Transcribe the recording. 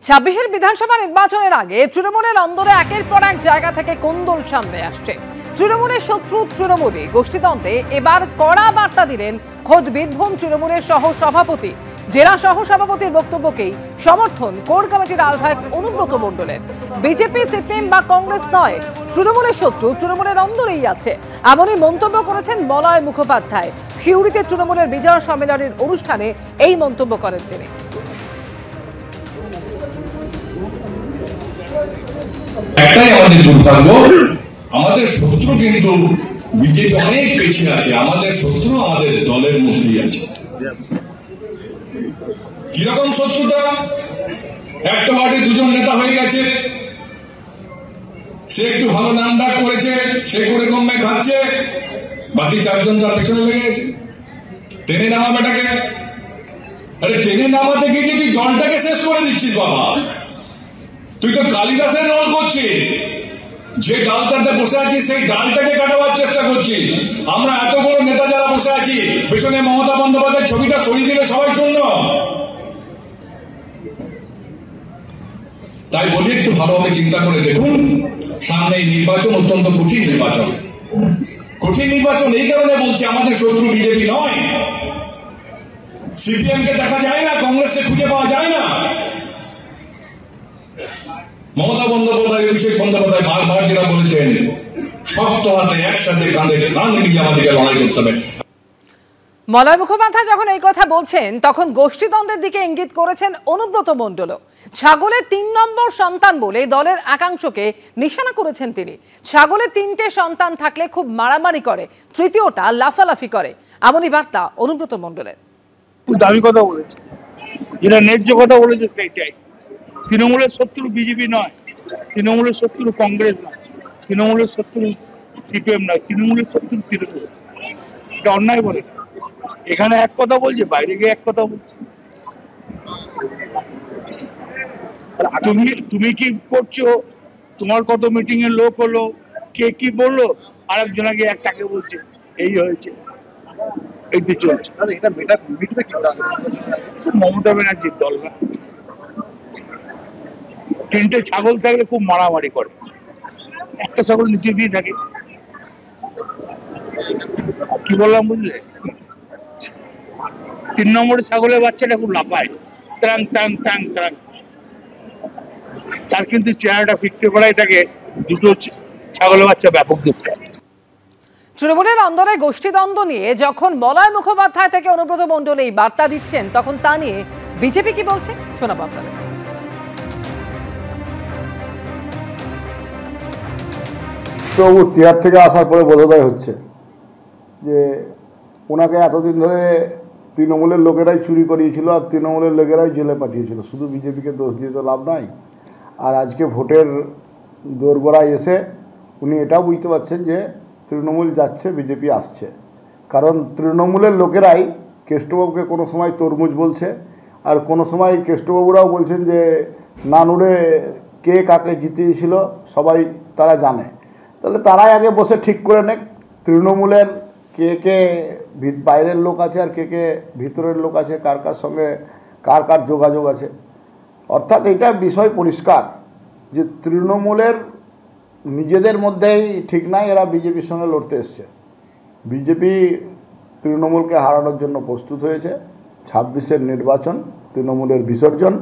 ছাব্বিশের বিধানসভা নির্বাচনের আগে তৃণমূলের অন্দরে একের পর এক জায়গা থেকে কোন্দল সামনে আসছে। তৃণমূলের শত্রু তৃণমূলী গোষ্ঠীতন্ত্রে এবার কড়া বার্তা দিলেন খোদ বীরভূম তৃণমূলের সহ সভাপতি। জেলা সহ সভাপতির বক্তব্যকেই সমর্থন কোর কমিটির আহ্বায়ক অনুব্রত মণ্ডলের। বিজেপি, সিপিএম বা কংগ্রেস নয়, তৃণমূলের শত্রু তৃণমূলের অন্দরেই আছে, এমনই মন্তব্য করেছেন মলয় মুখোপাধ্যায়। সিউড়িতে তৃণমূলের বিজয় সম্মেলনের অনুষ্ঠানে এই মন্তব্য করেন তিনি। একটাই আমাদের দুর্ভাগ্য, আমাদের শত্রু কিন্তু বিজেপি অনেক পেছিয়ে আছে, আমাদের শত্রু আমাদের দলের মধ্যেই আছে। কিরকম শত্রুতা? একটা ওয়ার্ডে দুজন নেতা হয়ে গেছে, সে একটু ভালো নাম ডাক করেছে, সে করে কমে খাচ্ছে, বাকি চারজন তার পেছনে লেগে গেছে। টেনে নামাবেটাকে, আরে টেনে নামাতে গিয়ে তুই জলটাকে শেষ করে দিচ্ছিস বাবা। তুই তো কালিদাসের রোল করছিস, যে ডালটাতে বসে আছিস সেই ডালটাকে কাটাবার চেষ্টা করছিস। আমরা এত বড় নেতা যারা বসে আছি, পেছনে মমতা বন্দ্যোপাধ্যায়ের ছবিটা সরিয়ে দিলে সবাই শূন্য। তাই বলি একটু ভালোভাবে চিন্তা করে দেখুন, সামনে নির্বাচন অত্যন্ত কঠিন নির্বাচন। কঠিন নির্বাচন এই কারণে বলছি, আমাদের শত্রু বিজেপি নয়। সিপিএম কে দেখা যায় না, কংগ্রেসকে খুঁজে পাওয়া যায় না। মমতা বন্দ্যোপাধ্যায়, অভিষেক বন্দ্যোপাধ্যায় বারবার যেটা বলেছেন, শক্ত হাতে একসাথে কাঁধে কাঁধ মিলিয়ে আমাদেরকে লড়াই করতে হবে। মলয় মুখোপাধ্যায় যখন এই কথা বলছেন, তখন গোষ্ঠীদ্বন্দ্বের দিকে ইঙ্গিত করেছেন অনুব্রত মণ্ডলও। ছাগলের ৩ নম্বর সন্তান বলে দলের একাংশকে নিশানা করেছেন তিনি। ছাগলের ৩টে সন্তান থাকলে খুব মারামারি করে, তৃতীয়টা লাফালাফি করে, এমনই বার্তা অনুব্রত মণ্ডলের। দামি কথা বলেছে, যেটা ন্যায্য কথা বলেছে সেইটাই। তৃণমূলের শত্রু বিজেপি নয়, তৃণমূলের শত্রু কংগ্রেস নয়, তৃণমূলের শত্রু সিপিএম নয়, তৃণমূলের শত্রু তৃণমূল। এটা অন্যায় বলে না। এখানে এক কথা বলছে, বাইরে গিয়ে এক কথা বলছে। তুমি কি করছো? তোমার কত মিটিং এর লোক হলো, কে কি বললো, আরেকজনকে একটাকে বলছে এই হয়েছে, এইটি চলছে। এটা মমতা ব্যানার্জির দল না। 3টে ছাগল থাকলে খুব মারামারি করে, একটা ছাগল নিচে দিয়ে থাকে। কি বললাম বুঝলে? 3 নম্বরের ছাগলের বাচ্চাটা খুব লাফায়, ত্রাং ত্রাং ত্রাং ত্রাং। তার কিন্তু চেহারাটা ফিরতে পারাই থাকে, দুটো ছাগলের বাচ্চা ব্যাপক দুঃখ। তৃণমূলের অন্দরে গোষ্ঠীদ্বন্দ্ব নিয়ে যখন মলয় মুখোপাধ্যায় থেকে অনুব্রত মণ্ডল এই বার্তা দিচ্ছেন, তখন তা নিয়ে বিজেপি কি বলছে শোনাবো আপনাদের। বাবু তিহার থেকে আসার পরে বোধোদয় হচ্ছে যে ওনাকে এতদিন ধরে তৃণমূলের লোকেরাই চুরি করিয়েছিল আর তৃণমূলের লোকেরাই জেলে পাঠিয়েছিল। শুধু বিজেপিকে দোষ দিয়ে তো লাভ নাই। আর আজকে ভোটের দোরগোড়ায় এসে উনি এটাও বুঝতে পারছেন যে তৃণমূল যাচ্ছে, বিজেপি আসছে। কারণ তৃণমূলের লোকেরাই কেষ্টবাবুকে কোনো সময় তরমুজ বলছে, আর কোনো সময় কেষ্টবাবুরাও বলছেন যে নানুরে কে কাকে জিতিয়েছিল সবাই তারা জানে। তাহলে তারাই আগে বসে ঠিক করে নেক তৃণমূলের কে কে বাইরের লোক আছে আর কে কে ভিতরের লোক আছে, কার কার সঙ্গে কার কার যোগাযোগ আছে। অর্থাৎ এটা বিষয় পরিষ্কার যে তৃণমূলের নিজেদের মধ্যেই ঠিক নাই, এরা বিজেপির সঙ্গে লড়তে এসছে। বিজেপি তৃণমূলকে হারানোর জন্য প্রস্তুত হয়েছে। 26-এর নির্বাচন তৃণমূলের বিসর্জন।